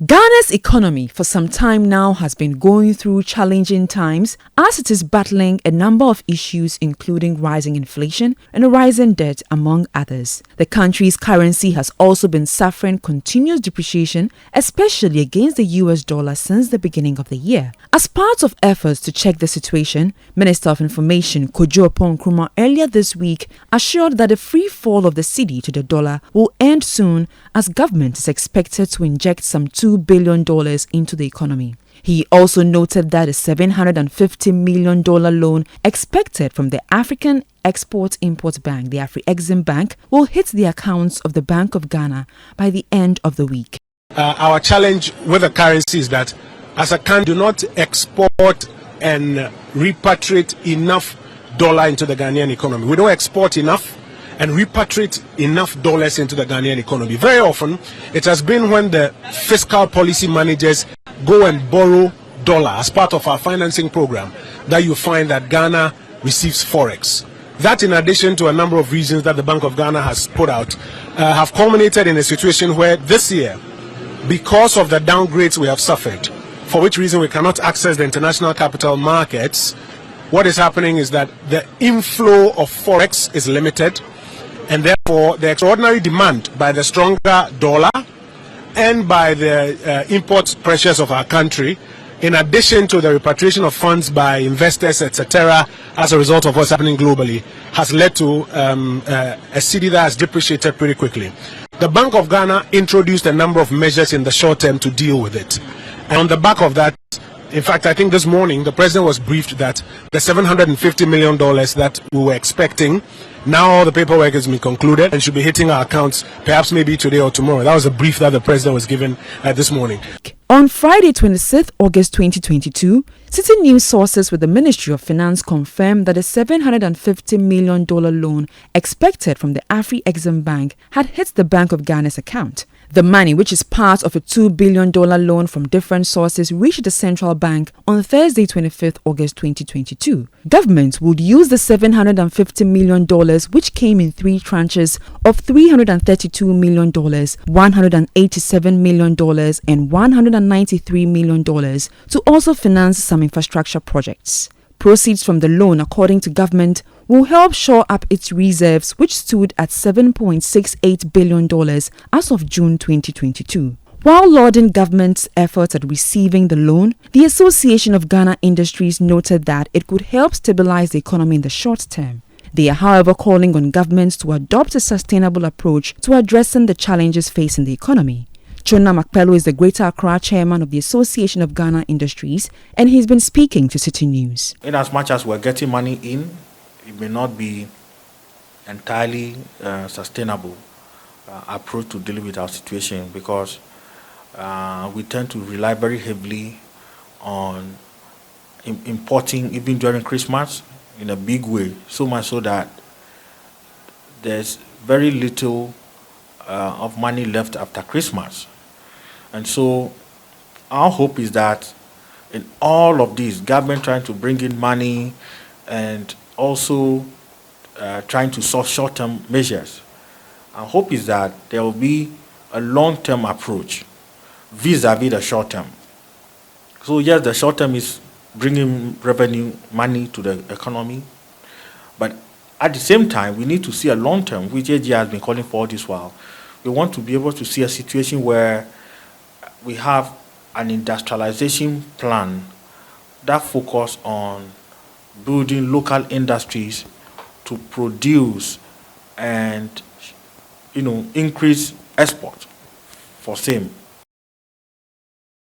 Ghana's economy for some time now has been going through challenging times as it is battling a number of issues including rising inflation and a rising debt among others. The country's currency has also been suffering continuous depreciation, especially against the US dollar since the beginning of the year. As part of efforts to check the situation, Minister of Information Kojo Nkrumah earlier this week assured that the free fall of the cedi to the dollar will end soon as government is expected to inject some $2 billion into the economy. He also noted that a $750 million loan expected from the African Export-Import Bank, the AfreximBank, will hit the accounts of the Bank of Ghana by the end of the week. Our challenge with the currency is that as a country, do not export and repatriate enough dollar into the Ghanaian economy. We don't export enough and repatriate enough dollars into the Ghanaian economy. Very often, it has been when the fiscal policy managers go and borrow dollar as part of our financing program that you find that Ghana receives forex. That, in addition to a number of reasons that the Bank of Ghana has put out, have culminated in a situation where this year, because of the downgrades we have suffered, for which reason we cannot access the international capital markets, what is happening is that the inflow of forex is limited, and therefore the extraordinary demand by the stronger dollar and by the import pressures of our country, in addition to the repatriation of funds by investors, etc., as a result of what's happening globally, has led to a cedi that has depreciated pretty quickly. The Bank of Ghana introduced a number of measures in the short term to deal with it. And on the back of that, in fact, I think this morning the president was briefed that the $750 million that we were expecting, now all the paperwork has been concluded and should be hitting our accounts perhaps maybe today or tomorrow. That was a brief that the president was given this morning. On Friday, 26th August 2022, Citi News sources with the Ministry of Finance confirmed that a $750 million loan expected from the AfreximBank had hit the Bank of Ghana's account. The money, which is part of a $2 billion loan from different sources, reached the central bank on Thursday, 25th August 2022. Government would use the $750 million, which came in three tranches of $332 million, $187 million, and $193 million to also finance some infrastructure projects. Proceeds from the loan, according to government, will help shore up its reserves, which stood at $7.68 billion as of June 2022. While lauding government's efforts at receiving the loan, the Association of Ghana Industries noted that it could help stabilize the economy in the short term. They are, however, calling on governments to adopt a sustainable approach to addressing the challenges facing the economy. Chona Makpelo is the Greater Accra chairman of the Association of Ghana Industries, and he's been speaking to Citi News. In as much as we're getting money in, it may not be entirely sustainable approach to dealing with our situation, because we tend to rely very heavily on importing even during Christmas in a big way, so much so that there's very little of money left after Christmas. And so our hope is that in all of this, government trying to bring in money and also trying to solve short-term measures, our hope is that there will be a long-term approach vis-a-vis the short-term. So yes, the short-term is bringing revenue, money to the economy, but at the same time, we need to see a long-term, which AGI has been calling for this while. We want to be able to see a situation where we have an industrialization plan that focuses on building local industries to produce and increase export for same.